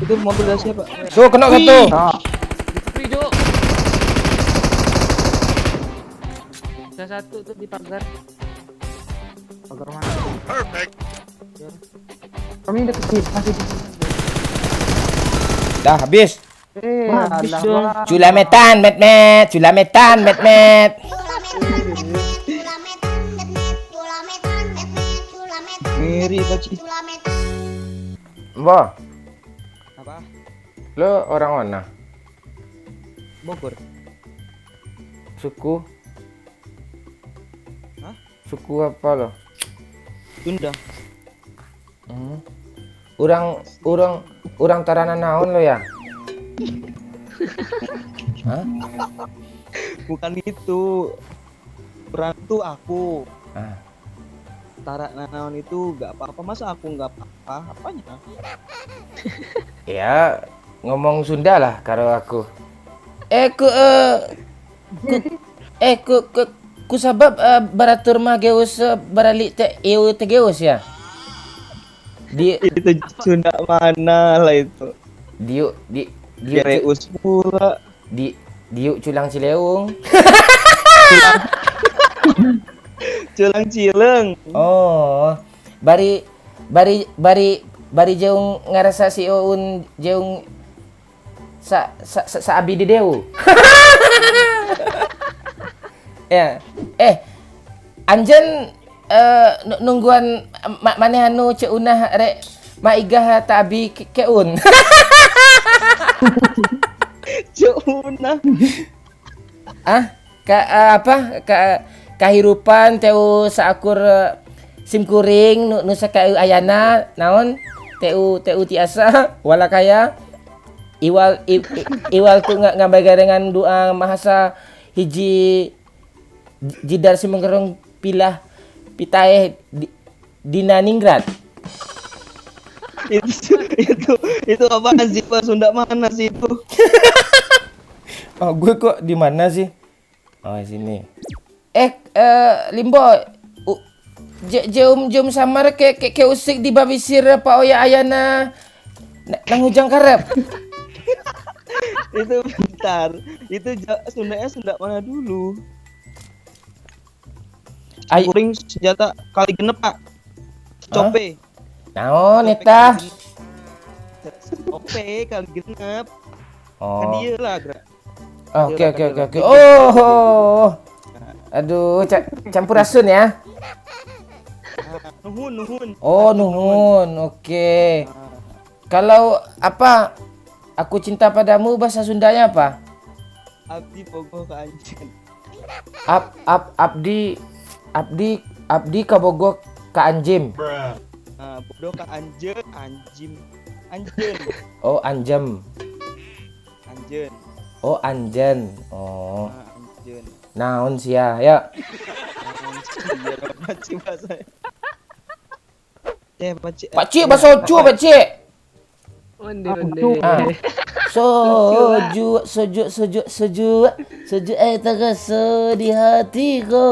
Itu mobil dari siapa? Tuh kena satu. Video. Ada satu tuh di pagar. Pagar mana? Perfect. Kami udah kecil, masih di sini. Dah habis. Habis dong. Culametan, met. Culametan, met. Ngiri baci. Mbah, Apa? lo orang mana? Bogor. Suku? Hah? Suku apa lo? Sunda. Orang Tarana naon lo ya? Hah? Bukan itu. Berantu aku. Ah. Tara naon itu gak apa-apa, masa aku gak apa-apa? Apanya? Ya, ngomong Sunda lah karo aku. Ku sabab baratur mah geus baralik te eu te geus ya. Itu Sunda mana lah itu? Diu Gereus pula. diu culang Cileung. Culang Cileng. Oh, bari jeung ngarasa si Oun jeung sa abi di deu. Ya. Anjen nungguan maneh anu ceunah rek maigah ta abi keun. Ceunah. Kahirupan teu saakur sim kuring nu sakeu ayana naon teu tiasa wala kaya iwal tu ngabagarengan doa mahasa hiji jidar si menggerong pilah pitaeh dina ningrat. itu apaan sih Pak? Sunda mana sih itu? Oh, gue kok di mana sih? Oh, sini. Limbo, jom samar ke usik di babisir Pak Oya Ayana nang hujang karep. Itu bentar. Itu Sundanya Sunda mana dulu? Kuring senjata kali genep Pak. Cope. Naon eta? Cope kali genep. Kan Oh. dia lah gerak. Oke. Oh. Aduh, campur asun ya. Nuhun. Oh, nuhun. Oke. Kalau apa? Aku cinta padamu bahasa Sundanya apa? Abdi pogo ka anjeun. Abdi kabogok ka anjim. Bodoh ka anjeun. Oh, anjem. Anjeun. Oh, anjen. Oh. Anjeun. Naon sia, ya. Paci bahasa. Paci. Pakcik bahasa Ocu, pakcik. Onde. Soju air terasa di hatiku.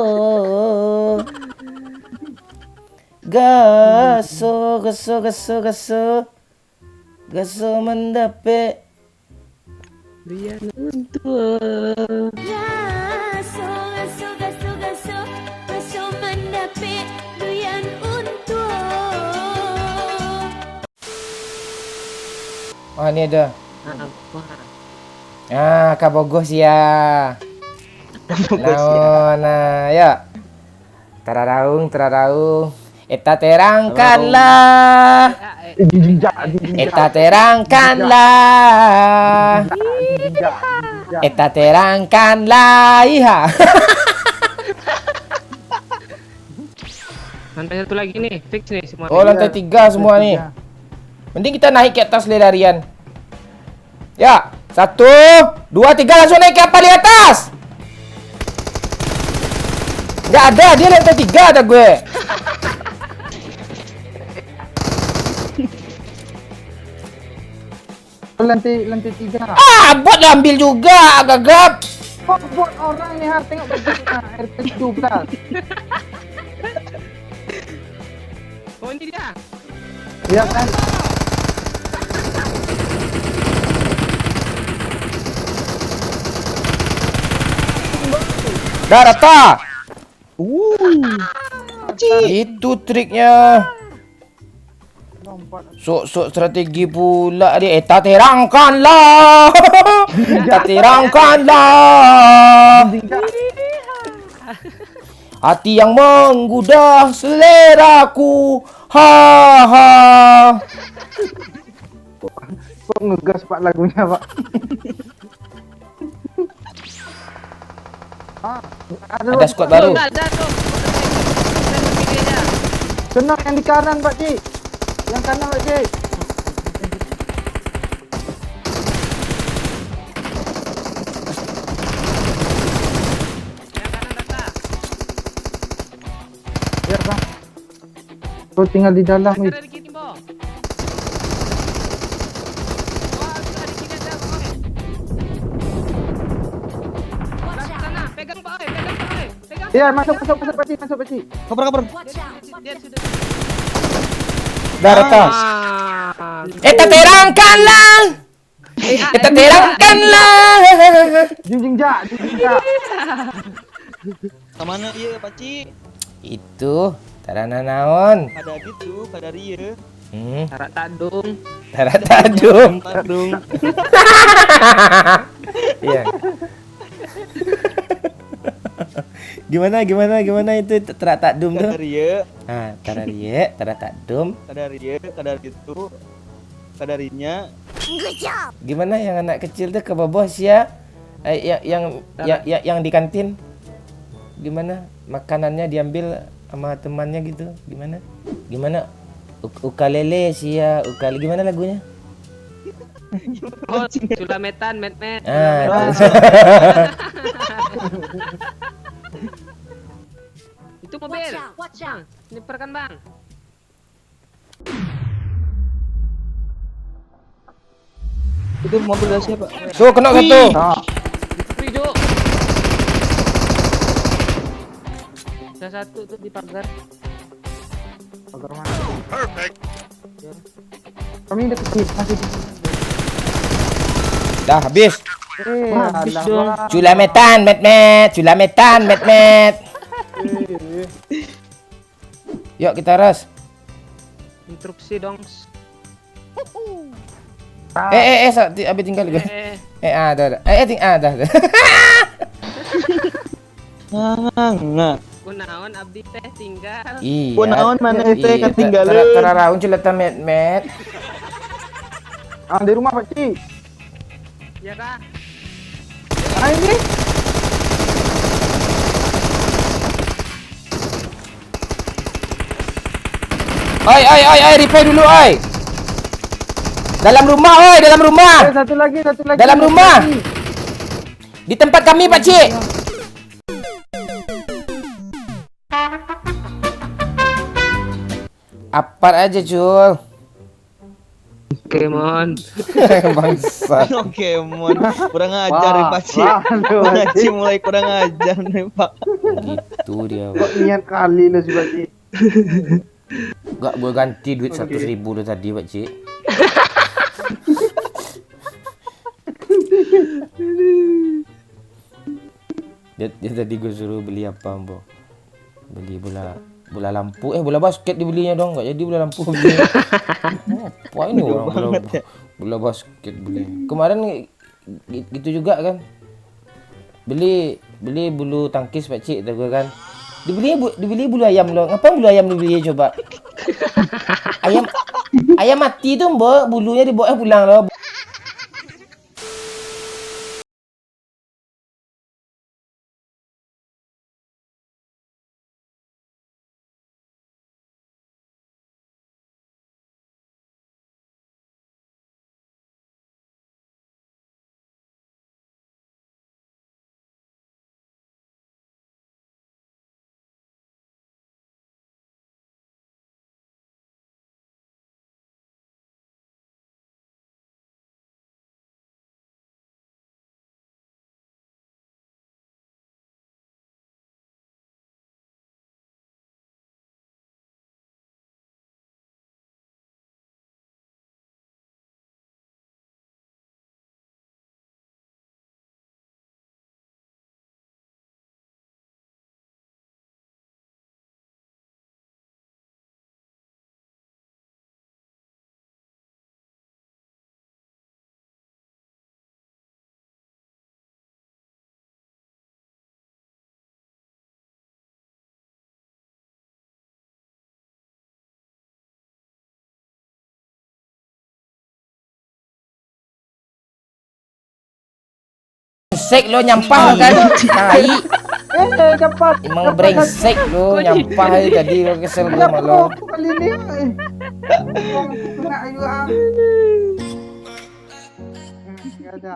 Gaso mendapet Rian untuk. Gaso mendapit doyan untuk. Oh, ini ada. Apa? Kabogos ya. Naon, ya. Teraraung. Eta terangkanlah. Eta terangkanlah. Iha. Lantai satu lagi nih, fix nih semua. Oh, lantai 3 semua nih. Mending kita naik ke atas larian. Ya, 1, 2, 3 langsung naik ke apa di atas? Nggak ada, dia lantai 3 ada gue. Lantai 3. Bot ambil juga, gagap. Kok buat orang nih har tengok begini RP 17. Oh, ini dia. Iya kan? Dah rata. Cik. Itu triknya. Lompat. Sok-sok strategi pula dia. Tak terangkanlah. Tak terangkanlah. Hati yang menggudah seleraku. Ha ha. Kok ngegas Pak lagunya Pak? Ada squad baru. Dah tuh. Videonya. Senang yang di kanan Pak Cik. Yang kanan Pak Cik. Yang kanan rata. Ya Bang. Kau tinggal di dalam Ada wih. di kiri, Bo. Wah, sudah di kiri ada, Bo. Belah sana, pegang Pak, pegang Pak, pegang. Ya masuk Pak Cik, masuk Pak Cik. Kabar. Dia sudah. Dah rata. Ah. Tak terangkanlah. Tak terangkanlah. Jingjing jak, jingjing jak. Mana iya Pakcik? Itu tarana naon. Ada gitu, kada ria. Tarak tadung. Tarat tadum. Tadung. Iya. Gimana itu tarat tadum tuh? Kada ria, Ah, tararie, tarat tadum. kada ria, kada gitu. Kada rinya. Gimana yang anak kecil tuh ke bawah ya? Yang di kantin. Gimana? Makanannya diambil sama temannya gitu. Gimana? Ukalele sia, gimana lagunya? Oh, Sulametan, met. Ah, Itu mobil. Bang, sniper kan, Bang? Itu mobil dari siapa? tuh kena satu. Ah, Video. Ada satu tuh di pagar. pagar mana? Perfect. Kami udah kecil, masih di sini. Dah habis. Habis alah, dong. Bang. Culametan, met. Yuk kita ras. Interupsi dong. Abis tinggal juga. Ada. Ada. Nah. Kunaon abdi teh tinggal. Iya. Kunaon mana teh ketinggalan. Teraraun celeta met. Ah, di rumah Pak Cik. Ya kah? Ah, ini. Oi, repair dulu, oi. Dalam rumah. Satu lagi. Dalam satu rumah. lagi. Di tempat kami, Pak Cik. Apar aja, Cul. Kemon. Bangsa. Oke, mon. Kurang ajar nih Pakcik. Waduh, Pakcik mulai kurang ajar nih Pak. Gitu dia. Kok niat kali lu sih Pak Cik. Gak boleh ganti duit 100.000 lu tadi, Pak Cik. Dia tadi gue suruh beli apa, Mbok? Beli bola lampu. Bola basket dibelinya dong. Gak jadi bola lampu beli. Apa ini orang bola basket beli. Kemarin gitu juga kan. Beli bulu tangkis Pak Cik tahu kan. Dibeli bulu ayam loh. Ngapain bulu ayam dibeli coba? Ayam mati tuh, Mbok. Bulunya dibawa pulang loh. brengsek lo nyampah kan. Tai. Dapat. Emang brengsek lo nyampah tadi lo kesel gue Dapat malah. aku kali ni. Kena juga. Gak ada.